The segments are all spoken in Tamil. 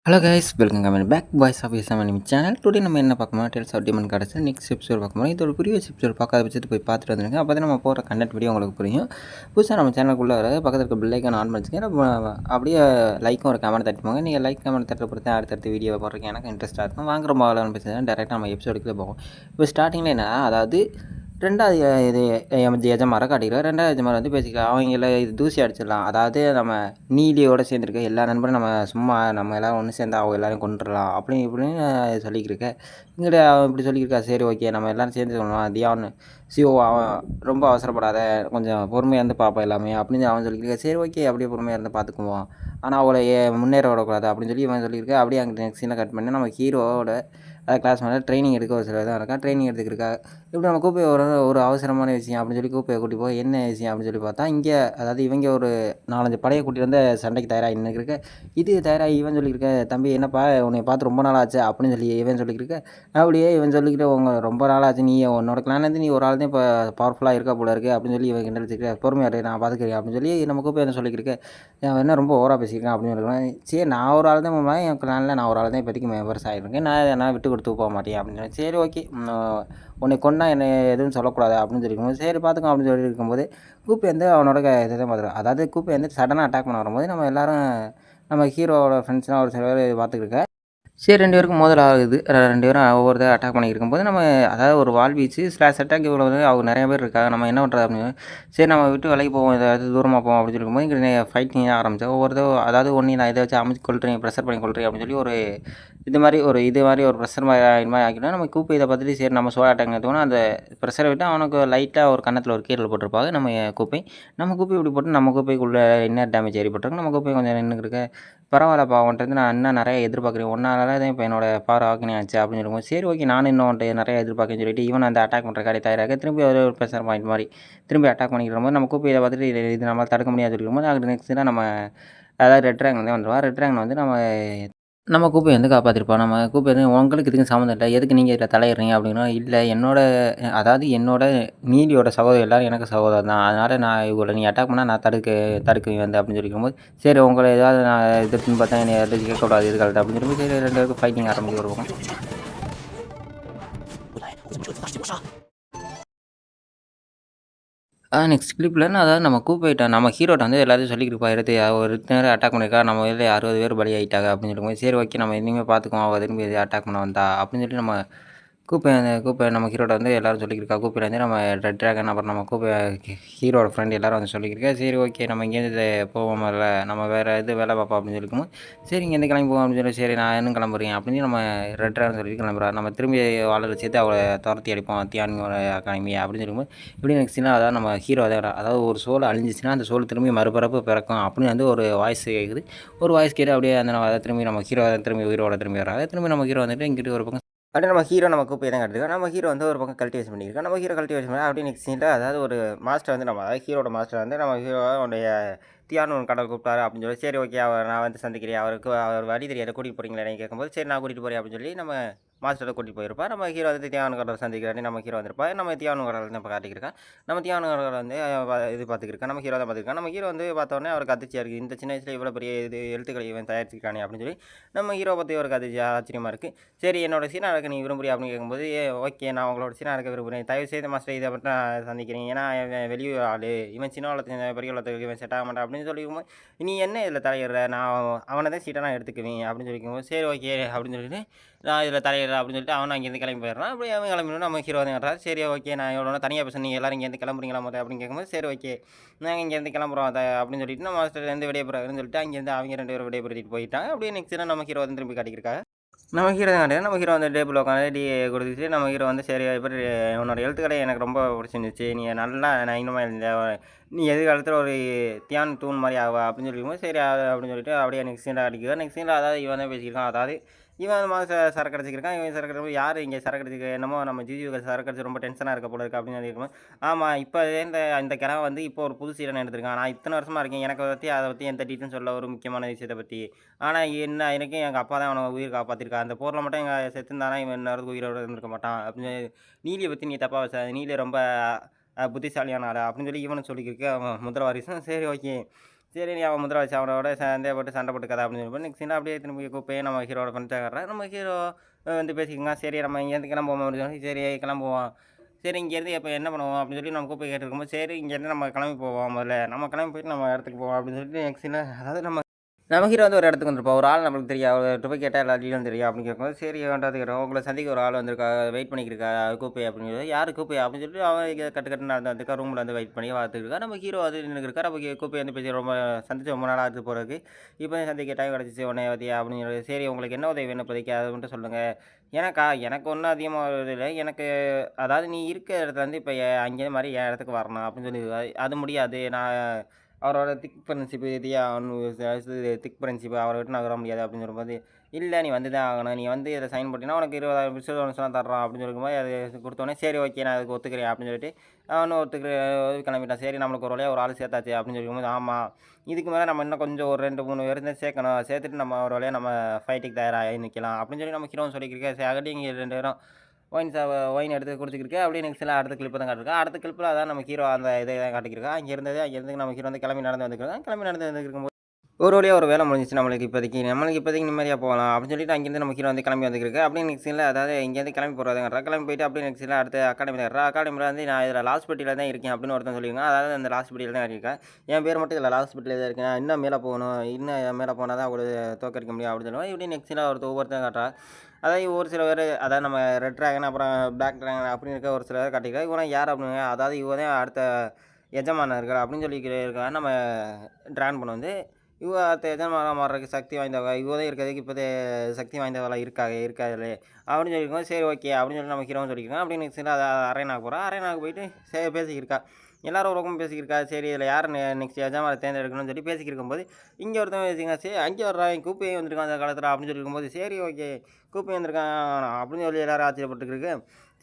Hello guys welcome comment back voice of இசமனி சேனல். டுடே நம்ம என்ன பார்க்கணும் டெல்ஸ் ஆஃப் டிமன் கிடச்சி நெக்ஸ்ட் எபிசோட் பார்க்கணும். இதோட ப்ரீவியஸ் எபிசோட் பார்க்காத பட்சத்து போய் பார்த்துட்டு வந்துருங்க. அப்போ தான் நம்ம போகிற கண்டென்ட் வீடியோ உங்களுக்கு புரியும். புதுசாக நம்ம சேனலுக்குள்ளே வர பக்கத்தில் இருக்க பில்லைக்கான ஆன் பண்ணிச்சுங்க. அப்படியே லைக்கும் ஒரு கமெண்ட் தட்டிப்போங்க. நீங்கள் லைக் கமெண்ட் தட்டுற பொறுத்து அடுத்தடுத்த வீடியோ போடுறதுக்கு எனக்கு இன்ட்ரெஸ்ட்டாக இருக்கும். வாங்குற மாடலான்னு பேசுகிறேன். டேரெக்டாக நம்ம எபிசோடுக்குள்ளே போகும். இப்போ ஸ்டார்டிங்கில் என்ன, அதாவது ரெண்டாவது இது எஜமாரை காட்டிக்கிறோம். ரெண்டாவது எஜமாரை வந்து பேசிக்கலாம். அவங்கள இது தூசி அடிச்சிடலாம். அதாவது நம்ம நீலியோடு சேர்ந்துருக்க எல்லா நண்பரும் நம்ம சும்மா நம்ம எல்லோரும் ஒன்று சேர்ந்து அவங்க எல்லோரும் கொண்டுடலாம் அப்படி இப்படின்னு சொல்லிக்கிருக்கேன். இங்கிட்ட அவன் இப்படி சொல்லியிருக்கா. சரி ஓகே நம்ம எல்லோரும் சேர்ந்து சொல்லலாம். தியான் சிஓ அவன் ரொம்ப அவசரப்படாத, கொஞ்சம் பொறுமையாக இருந்து பார்ப்போம் எல்லாமே அப்படின்னு அவன் சொல்லியிருக்கேன். சரி ஓகே அப்படியே பொறுமையாக இருந்து பார்த்துக்குவோம், ஆனால் அவளை முன்னேற விடக்கூடாது அப்படின்னு சொல்லி இவன் சொல்லியிருக்கேன். அப்படியே அங்கே நெக்ஸ்ட் சீனை கட் பண்ணி நம்ம ஹீரோவோட கிளாஸ் மேலே ட்ரைனிங் எடுக்க ஒரு சில தான் இருக்கான். ட்ரைனிங் எடுத்துக்கிருக்கா. இப்படி நம்ம கூப்பிய ஒரு அவசரமான விஷயம் அப்படின்னு சொல்லி கூப்பிய கூட்டி போய் என்ன விஷயம் அப்படின்னு சொல்லி பார்த்தா, இங்கே அதாவது இவங்க ஒரு 4-5 படையை கூட்டிகிட்டு வந்து சண்டைக்கு தயாராகி நின்றுருக்க. இது தயாராகி இவன் சொல்லியிருக்க, தம்பி என்னப்பா உன்னை பார்த்து ரொம்ப நாள் ஆச்சு அப்படின்னு சொல்லி இவன் சொல்லியிருக்க. அப்படியே இவன் சொல்லிக்கிட்டு உங்க ரொம்ப நாள் ஆச்சு, நீ உன்னோட கிளான்லேருந்து நீ ஒரு ஆள் தான் இப்போ பவர்ஃபுல்லாக இருக்கா போல இருக்குது அப்படின்னு சொல்லி இவன் கிண்டல் வச்சுருக்க. பொறுமையாக நான் பார்த்துக்கிறேன் அப்படின்னு சொல்லி நம்ம கூப்பிய என்ன சொல்லியிருக்க. அவன் என்ன ரொம்ப ஓவராக பேசியிருக்கான் அப்படின்னு சொல்லியிருக்கான். சரி நான் ஒரு ஆள் தான் என் கிளானில் நான் ஒரு ஆள் தான் இப்போதைக்கு மெம்பர்ஸ் ஆகிருக்கேன், நான் விட்டு கொடுத்து போக மாட்டேன் அப்படின்னு சொல்லி. சரி ஓகே உன்னை கொண்டா என்னை எதுவும் சொல்லக்கூடாது அப்படின்னு சொல்லியிருக்கும்போது சரி பார்த்துக்கோ அப்படின்னு சொல்லி இருக்கும்போது கூப்பி வந்து அவனோட இதை தான் பார்த்துருவோம். அதாவது கூப்பி வந்து சடனாக அட்டாக் பண்ண வரும்போது நம்ம எல்லோரும் நம்ம ஹீரோவோட ஃப்ரெண்ட்ஸ்லாம் ஒரு சில பேர் பார்த்துக்கிருக்க. சரி 2 பேருக்கும் மோதல் ஆகுது. 2 பேரும் ஒவ்வொருத்தர் அட்டாக் பண்ணிட்டு இருக்கும்போது நம்ம அதாவது ஒரு வால் வீச்சு ஸ்லாஷ் அட்டாக் இவ்வளோ அவங்க நிறைய பேர் இருக்காங்க. நம்ம என்ன பண்ணுறது அப்படின்னு சரி நம்ம விட்டு விலைக்கு போவோம், ஏதாவது தூரமாக போவோம் அப்படின்னு சொல்லிக்கும்போது இங்கே ஃபைட்டிங் ஆரம்பித்தோம். ஒவ்வொருத்தர் அதாவது ஒன்று நான் இதை வச்சு அமைச்சு கொள்றேன், ப்ரெஷர் பண்ணி கொள்றேன் அப்படின்னு சொல்லி ஒரு இது மாதிரி ஒரு ப்ரெஷர் மாதிரி ஆக்கிட்டோம். நம்ம கூப்பி இதை பார்த்துட்டு சரி நம்ம சோழ அட்டாக் எடுத்துக்கணும். அந்த ப்ரெஷரை விட்டு அவனுக்கு லைட்டாக ஒரு கன்னத்தில் ஒரு கீரல் போட்டிருப்பாங்க. நம்ம கூப்பி இப்படி போட்டு நம்ம கூப்பைக்குள்ளே என்ன டேமேஜ் ஏற்பட்டிருக்கு. நம்ம கூப்பை கொஞ்சம் நின்றுருக்கு. பரவாயில்லப்பா அவன்கிட்ட நான் இன்னும் நிறைய எதிர்பார்க்குறேன், ஒன்றால் தான் இப்போ என்னோட பவர் ஆக்கினே ஆச்சு அப்படின்னு சொல்லும்போது சரி ஓகே நானும் இன்னும் வந்துட்டு நிறைய எதிர்பார்க்கன்னு சொல்லிட்டு இவன் அந்த அட்டாக் பண்ணுற காரை தயாராக திரும்பி ஒரு ப்ரெஷர் பாயிண்ட் மாதிரி திரும்பி அட்டாக் பண்ணிக்கிற போது நம்ம கூப்பி இதை பார்த்துட்டு இது நம்மளால் தடுக்க முடியாது சொல்லிக்கும்போது அது நெக்ஸ்ட் தான் நம்ம அதாவது ரெட் ரேங்க் வந்து வந்துடுவா. ரெட் ரேங்க் வந்து நம்ம கூப்பை வந்து காப்பாற்றிருப்போம். நம்ம கூப்பை வந்து உங்களுக்கு இதுக்கு சம்மந்தம் இல்லை, எதுக்கு நீங்கள் இதில் தலையிடுறீங்க அப்படின்னா இல்லை அதாவது என்னோட நீலியோட சகோதரர் எல்லோரும் எனக்கு சகோதரர் தான், அதனால் நான் இவங்களை நீ அட்டாக் பண்ணால் நான் தடுக்குவேன் வந்து அப்படின்னு சொல்லிக்கும்போது சரி உங்களை ஏதாவது நான் எதிர்த்துன்னு பார்த்தா என்னை எதாவது கேட்கக்கூடாது எதுக்காக அப்படின்னு சொல்லும்போது சரி 2 பேருக்கு ஃபைட்டிங் ஆரம்பிச்சு வருவோம். நெக்ஸ்ட் கிளிப்பில் அதாவது நம்ம கூப்பிட்டோம் நம்ம ஹீரோட்ட வந்து எல்லாத்தையும் சொல்லிக்கிருப்பா, எடுத்து ஒரு நேரம் அட்டாக் பண்ணியிருக்கா, நம்ம இதில் 60 பேர் பலி ஆகிட்டாங்க அப்படின்னு சொல்லும்போது சரி ஓகே நம்ம இனிமேல் பார்த்துக்குவோம், அவள் திரும்பி அட்டாக் பண்ண வந்தா அப்படின்னு சொல்லி நம்ம கூப்பை நம்ம ஹீரோட வந்து எல்லோரும் சொல்லியிருக்கா. கூப்பில் வந்து நம்ம ரெட் ட்ராகன் அப்புறம் நம்ம ஹீரோட ஃப்ரெண்ட் எல்லோரும் வந்து சொல்லியிருக்கா. சரி ஓகே நம்ம இங்கேருந்து போவோம், இல்லை நம்ம வேறு இது வேலை பார்ப்போம் அப்படின்னு சொல்லிக்கும்போது சரி இங்கேருந்து கிளம்பி போவோம் அப்படின்னு சொல்லி சரி நான் இன்னும் கிளம்புறேன் அப்படின்னு நம்ம ரெட் ட்ராகன் சொல்லி கிளம்புறா. நம்ம திரும்பி ஆளரை சேர்த்து அவளை துரத்தி அடிப்போம் தியானியோட அகாடமி அப்படின்னு சொல்லும்போது இப்படி நெக்ஸ்ட்னா அதாவது நம்ம ஹீரோ அதாவது ஒரு சோல் அழிஞ்சிச்சுன்னா அந்த சோல் திரும்பி மறுபரப்பு பிறக்கும் அப்படின்னு வந்து ஒரு வாய்ஸ் கேட்குது. ஒரு வாய்ஸ் கேட்டு அப்படியே அந்த திரும்பி நம்ம ஹீரோ திரும்பி உயிரோட திரும்பி வராது. திரும்பி நம்ம ஹீரோ வந்துட்டு இங்கிட்டு ஒரு பக்கம் அப்படியே நம்ம ஹீரோ நம்ம கூப்பை தான் கட்டுருக்கோம். நம்ம ஹீரோ வந்து ஒரு பக்கம் கல்டிவேஷன் பண்ணியிருக்கோம். நம்ம ஹீரோ கல்டிவேஷன் பண்ணி அப்படியே நெக்ஸ்ட் சீனில் அதாவது ஒரு மாஸ்டர் வந்து நம்ம அதாவது ஹீரோட மாஸ்டர் வந்து நம்ம ஹீரோடைய தியான்னு ஒரு கடல் கூப்பிட்டாரு அப்படின்னு சொல்லி சரி ஓகே அவர் நான் வந்து சந்திக்கிறேன், அவர் வழி தெரியாத கூட்டிகிட்டு போகிறீங்களா நீங்கள் கேட்கும்போது சரி நான் கூட்டிகிட்டு போகிறேன் அப்படின்னு சொல்லி நம்ம மாஸ்டரை கூட்டிகிட்டு போயிருப்பா. நம்ம ஹீரோ வந்து தியானு கடல் சந்திக்கிறாரு. நம்ம ஹீரோ வந்திருப்பா. நம்ம தியானு கடல் தான் இப்போ காட்டிக்கிருக்கேன். நம்ம தியானு கடல் வந்து இது பார்த்துக்கிருக்கேன். நம்ம ஹீரோ தான் பார்த்துருக்கேன். நம்ம ஹீரோ வந்து பார்த்தோன்னே அவருக்கு அதிர்ச்சியாக இருக்குது, இந்த சின்ன வயசில் இவ்வளோ பெரிய இது எழுத்துக்களை இவன் தயாரிச்சிருக்கானே அப்படின்னு சொல்லி நம்ம ஹீரோ பற்றி ஒரு ஆச்சரியமாக இருக்குது. சரி என்னோட சீனா இருக்க நீ விரும்புறியா அப்படின்னு கேட்கும்போது ஓகே நான் உங்களோட சீனா இருக்க விரும்புகிறேன், தயவு செய்து மாஸ்டர் இதை மட்டும் நான் சந்திக்கிறேன், ஏன்னா வெளியூர் ஆள் இவன் சின்ன வளர்த்து பெரிய வளர்த்துக்கு இவன் செட் ஆக மாட்டான் அப்படின்னு சொல்லிக்கும்போது நீ என்ன இதில் தலையிடுற, நான் அவனை தான் சீட்டை நான் எடுத்துக்குவேன் அப்படின்னு சொல்லிக்கும்போது சரி ஓகே அப்படின்னு சொல்லிட்டு நான் இதில் தலையிடுறேன் அப்படின்னு சொல்லிட்டு அவன் அங்கேருந்து கிளம்பி போயிடுறான். அப்படி அவன் கிளம்பினோம் நம்ம ஹீரோ தான் கட்டுறாரு. சரி ஓகே நான் எவ்வளோ தனியாக பேச நீங்கள் எல்லோரும் இங்கேருந்து கிளம்புறீங்களா மொதல் அப்படின்னு கேட்கும்போது சரி ஓகே நாங்கள் இங்கேருந்து கிளம்புறோம் அதை அப்படின்னு சொல்லிட்டு நம்ம மாஸ்டர்லேருந்து வெளியே போகிறாருன்னு சொல்லிட்டு அங்கேருந்து அவங்க 2 பேரும் விடைபெறுத்திட்டு போயிட்டாங்க. அப்படியே நெக்ஸ்ட் நம்ம ஹீரோ வந்து திரும்பி காட்டியிருக்காங்க. நம்ம ஹீரோ தான் கிடையாது. நம்ம ஹீரோ வந்து டேபிள் உட்காந்து டீ கொடுத்துட்டு நம்ம ஹீரோ வந்து சரி எப்படி உன்னோட எழுத்துக்களை எனக்கு ரொம்ப பிடிச்சிருந்துச்சு, நீ நல்லா நான் இன்னுமே இந்த நீ எதிர்காலத்தில் ஒரு தியான் தூண் மாதிரி ஆவா அப்படின்னு சொல்லிக்கும்போது சரி அப்படின்னு சொல்லிட்டு அப்படியே நெக்ஸ்ட் சீனில் அடிக்குது. நெக்ஸ்ட் சீனில் அதாவது இவன் தான் பேசியிருக்கான். அதாவது இவன் மாதிரி சரக்கு அடிச்சிருக்கான். இவன் சரக்கு அடிச்சு யார் இங்கே சரக்கு அடிச்சிக்க என்னமோ நம்ம ஜிஜிக்கு சரக்கு அடிச்சு ரொம்ப டென்ஷனாக இருக்க போல இருக்குது அப்படின்னு சொல்லியிருக்கோம். ஆமாம் இப்போ இந்த கிழமை வந்து இப்போ ஒரு புது சீரன் எடுத்திருக்கான், நான் இத்தனை வருஷமாக இருக்கேன், எனக்கு அதை பற்றி எந்த டீட்டெயிலும் சொல்ல ஒரு முக்கியமான விஷயத்தை பற்றி, ஆனால் எனக்கும் எங்கள் அப்பா தான் அவனை உயிர் காப்பாற்றிருக்கா, அந்த போரில் மட்டும் எங்கள் செத்துந்தானா இவன் இன்னொரு உயிரோடு இருந்திருக்க மாட்டான் அப்படின்னு நீலியை பற்றி நீ தப்பாக வச்ச, நீலி ரொம்ப புத்திசாலியான ஆள் அப்படின்னு சொல்லி இவனு சொல்லிக்கிருக்கு அவன் முதல் வாரிசும். சரி ஓகே சரி நீ அவன் முந்திர வச்சு அவனோட சந்தேகப்பட்டு சண்டை போட்டு கதை அப்படின்னு சொல்லி நெக்ஸ்ட் அப்படியே திரும்பி கூப்பிட்டு நம்ம ஹீரோட ஃப்ரெண்ட்ஸாக காட்டுறேன். நம்ம ஹீரோ வந்து பேசிக்கோங்க. சரி நம்ம இங்கேருந்து கிளம்புவோம் அப்படின்னு சொல்லி சரி கிளம்புவோம். சரி இங்கேருந்து இப்போ என்ன பண்ணுவோம் அப்படின்னு சொல்லி நம்ம கூப்பிட்டு கேட்டுருக்கும்போது சரி இங்கேருந்து நம்ம கிளம்பி போவோம் முதல்ல. நம்ம கிளம்பி போயிட்டு நம்ம இடத்துக்கு போவோம் அப்படின்னு சொல்லிட்டு நெக்ஸ்ட் அதாவது நம்ம ஹீரோ வந்து ஒரு இடத்துக்கு வந்திருப்போம். ஒரு ஆள் நம்மளுக்கு தெரியும். அவர்கிட்ட போய் கேட்டால் எல்லா டீலும் தெரியும் அப்படின்னு கேட்கும்போது சரி வேண்டாம் கேட்டோம். உங்களை சந்திக்க ஒரு ஆள் வந்திருக்கா வெயிட் பண்ணிக்கிருக்கா கூப்பே அப்படின்னு சொல்லி யார் கூப்பே அப்படின்னு சொல்லிட்டு அவன் கட்டு நடந்து வந்துருக்கா ரூமில் வந்து வெயிட் பண்ணி பார்த்துருக்கா. நம்ம ஹீரோ வந்து நின்றுருக்கா. நம்ம கூப்பை வந்து பேசி ரொம்ப சந்திச்சு ரொம்ப நாள் ஆகுது போகிறதுக்கு. இப்போ சந்திக்க டைம் கிடச்சிச்சு உடனே வதியா அப்படின்னு சொல்லி சரி உங்களுக்கு என்ன உதவி வேணும் இப்போதைக்கு அதை மட்டும் சொல்லுங்கள். ஏன்னாக்கா எனக்கு ஒன்றும் அதிகமாக இல்லை. எனக்கு அதாவது நீ இருக்க இடத்துல வந்து இப்போ அங்கே மாதிரி என் இடத்துக்கு வரணும் அப்படின்னு சொல்லி அது முடியாது. நான் அவரோட திக் ஃப்ரெண்ட்ஷிப் திக் ஃப்ரெண்ட்ஷிப் அவரை விட்டு நகர முடியாது அப்படின்னு சொல்லும்போது இல்லை நீ வந்து தான் ஆகணும். நீ வந்து இதை சைன் பண்ணினா உனக்கு 20,000 பிடிச்சதான் தர்றான் அப்படின்னு சொல்லும்போது அது கொடுத்தோன்னே சரி ஓகே நான் அதுக்கு ஒத்துக்கிறேன் அப்படின்னு சொல்லிட்டு அவனு கிளம்பிட்டான். சரி நம்மளுக்கு ஒரு வழியாக ஒரு ஆள் சேர்த்தாச்சு அப்படின்னு சொல்லும்போது ஆமாம் இதுக்கு மேலே நம்ம இன்னும் கொஞ்சம் ஒரு 2-3 பேர் தான் சேர்க்கணும். சேர்த்துட்டு நம்ம ஒரு வழியாக நம்ம ஃபைட்டுக்கு தயாராகி நிற்கலாம் அப்படின்னு சொல்லி நம்ம ஹீரோன்னு சொல்லிக்கிறேன். சரி அகட்டி இங்கே 2 பேரும் ஒயின் எடுத்து குடிச்சிக்கிருக்கு. அப்படியே நெக்ஸ்ட் அடுத்த கிளிப்பு தான் காட்டிருக்கா. அடுத்த கிளிப்பில் அதான் நம்ம ஹீரோ அந்த இதை தான் காட்டிக்கிருக்கா. அங்கேருந்து நம்ம ஹீரோ வந்து கிளம்பி நடந்து வந்துருக்காங்க. கிளம்பி நடந்து வந்துருக்கும்போது ஒரு வழியாக ஒரு வேலை முடிஞ்சிச்சு நம்மளுக்கு இப்போதைக்கு நிம்மதியாக போகலாம் அப்படின்னு சொல்லிட்டு அங்கேருந்து நம்ம ஹீரோ வந்து கிளம்பி வந்துருக்கு. அப்படியே நெக்ஸ்ட் சீனில் அதாவது இங்கேருந்து கிளம்பி போகிறதுங்கிறா. கிளம்பி போயிட்டு அப்படியே நெக்ஸ்ட் சீனில் அடுத்த அகாடமியில் வந்து நான் இதில் லாஸ்ட் பெட்டியில் தான் இருக்கேன் அப்படின்னு ஒருத்தன் சொல்லியிருக்கேன். அதாவது அந்த லாஸ்ட் பெட்டியில் தான் இருக்கேன். என் பேர் மட்டும் இதில் லாஸ்ட் பெட்டியில் தான் இருக்கேன். இன்னும் மேலே போகணும். இன்னும் மேலே போனால் தான் அவங்களுக்கு தோக்கடிக்க முடியும் அப்படின்னு சொல்லுவோம். இப்படி நெக்ஸ்ட் சீனில் ஒவ்வொருத்தன் காட்டுறா. அதாவது ஒரு சில பேர் அதாவது நம்ம ரெட் ட்ராகன் அப்புறம் பிளாக் ட்ராகன் அப்படின்னு இருக்க ஒரு சில பேர் காட்டிக்கிறா. இவனை யார் அப்படின்னு அதாவது இவன் தான் அடுத்த எஜமானர் இருக்கா அப்படின்னு சொல்லி இருக்கா. நம்ம ட்ராகன் பண்ண வந்து இவ அடுத்த எஜமானராக மாறுறதுக்கு சக்தி வாய்ந்தவங்க இவ தான் இருக்கிறதுக்கு இப்போதே சக்தி வாய்ந்தவளாக இருக்காது அப்படின்னு சொல்லியிருக்கோம். சரி ஓகே அப்படின்னு சொல்லி நம்ம ஹீரோன்னு சொல்லியிருக்கோம். அப்படின்னு நெக்ஸ்ட் அதை அரேனாக்கு போகிறோம். அரேனாக்கு போயிட்டு சரி பேசிக்கிருக்கா. எல்லாரும் ஒரு பக்கம் பேசிக்கிருக்கா. சரி இதில் யார் நெக்ஸ்ட் எஜமானை தேர்ந்தெடுக்கணும்னு சொல்லி பேசிக்கிருக்கும்போது இங்கே ஒருத்தன் பேசிங்க சரி அங்கே வர்றான் கூப்பையும் வந்திருக்கான் அந்த காலத்தில் அப்படின்னு சொல்லியிருக்கும்போது சரி ஓகே கூப்பையும் வந்திருக்கான் அப்படின்னு சொல்லி எல்லோரும் ஆச்சரியப்பட்டுருக்கு.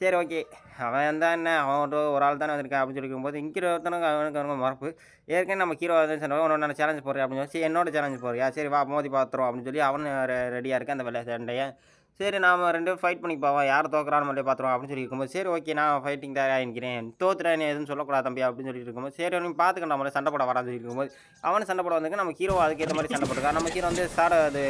சரி ஓகே அவன் தான் என்ன அவன் ஒரு ஆள் தானே வந்திருக்கான் அப்படின்னு சொல்லிக்கும்போது இங்கே ஒருத்தனுக்கு அவனுக்கு மறப்பு ஏற்கனவே நம்ம ஹீரோ சொன்னோம் உன்னோட சேலஞ்ச் போடுறேன் அப்படின்னு சொல்லி சரி என்னோட சேலஞ்ச் போறியா சரி வா மோதி பார்த்துரும் அப்படின்னு சொல்லி அவனு ரெடியாக இருக்கேன் அந்த வெள்ளை சண்டையை. சரி நாம் 2 பேரும் ஃபைட் பண்ணி போவோம் யார் தோக்குறான்னு மட்டும் பார்த்துருவோம் அப்படின்னு சொல்லி இருக்கும்போது சரி ஓகே நான் ஃபைட்டிங் தயாராக நிற்கிறேன் தோத்துறேன் எதுவும் சொல்லக்கூடாது தம்பி அப்படின்னு சொல்லிட்டு இருக்கும்போது சரி நீ பார்த்துக்கணும் நம்மளை சண்டை போட வராது சொல்லி இருக்கும்போது அவனை சண்டை போட வந்து நம்ம ஹீரோ அதுக்கேற்ற மாதிரி சண்டை போட்டுருக்கா. நம்ம ஹீரோ வந்து அது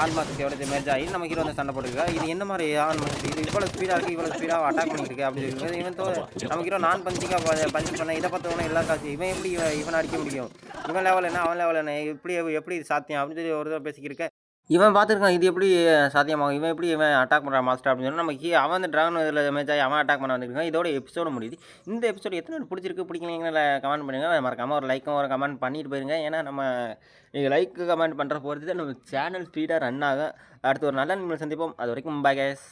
ஆன்மாசக்தியோட மெர்ஜ் ஆகி நம்ம ஹீரோ வந்து சண்டை போட்டுருக்கா. இது என்ன மாதிரி ஆன்மாசக்தி இது இவ்வளோ ஸ்பீடாக இருக்குது இவ்வளோ ஸ்பீடாக அட்டாக் பண்ணிட்டு இருக்கு அப்படின்னு சொல்லி இவன் நம்ம ஹீரோ நான் பஞ்சிங்காக பஞ்சிங் பண்ண இதை பார்த்தவொன்னே எல்லா காசு இவன் எப்படி இவன் அடிக்க முடியும் இவன் லெவல் என்ன அவன் லெவல் என்ன எப்படி இது சாத்தியம் அப்படின்னு சொல்லி ஒரு தடவை பேசிக்கிருக்க. இவன் பார்த்துருக்கான் இது எப்படி சாத்தியமாகும் இவன் அட்டாக் பண்ணுறான் மாஸ்டர் அப்படின்னு சொல்லி நம்ம அவன் வந்து ட்ராகன் இதில் மேட்ச் ஆகி அவன் அட்டாக் பண்ண வந்துருக்கான். இதோட எபிசோடு முடியுது. இந்த எபிசோடு எத்தனை பிடிச்சிருக்கு பிடிக்கலீங்களா கமெண்ட் பண்ணுங்கள். மறக்காமல் ஒரு லைக்கும் ஒரு கமெண்ட் பண்ணிட்டு போயிருங்க. ஏன்னா நம்ம நீங்கள் லைக்கு கமெண்ட் பண்ணுற பொறுத்து தான் நம்ம சேனல் ஸ்பீடாக ரன் ஆகும். அடுத்து ஒரு நல்ல நிமிடம் சந்திப்போம். அது வரைக்கும் பை கைஸ்.